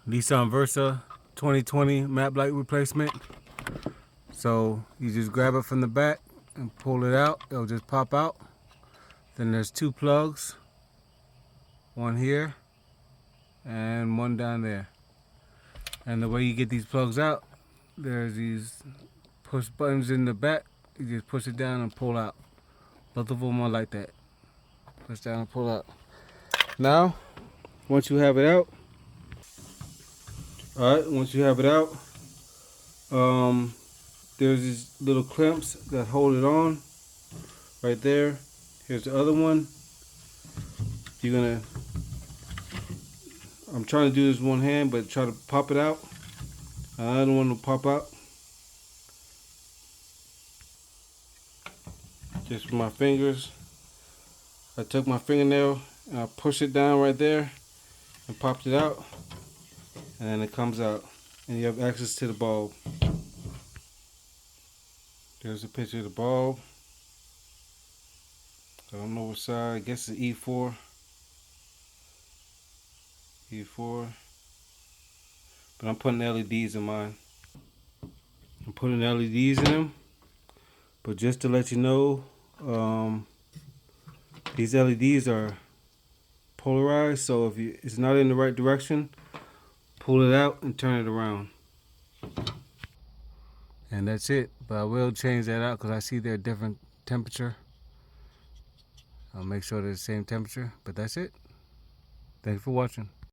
Nissan Versa 2020 map light replacement. So you just grab it from the back and pull it out. It'll just pop out. Then there's two plugs, one here and one down there. And the way you get these plugs out, there's these push buttons in the back. You just push it down and pull out. Both of them are like that. Push down and pull out. Now, once you have it out, there's these little clamps that hold it on right there. Here's the other one. I'm trying to do this one hand, but try to pop it out. I don't want to pop out. Just with my fingers. I took my fingernail and I push it down right there and popped it out. And then it comes out. And you have access to the bulb. There's a picture of the bulb. I don't know what side. I guess it's E4. E4. But I'm putting LEDs in mine. I'm putting LEDs in them. But just to let you know, these LEDs are polarized. So if it's not in the right direction, pull it out and turn it around. And that's it. But I will change that out because I see they're different temperature. I'll make sure they're the same temperature. But that's it. Thanks for watching.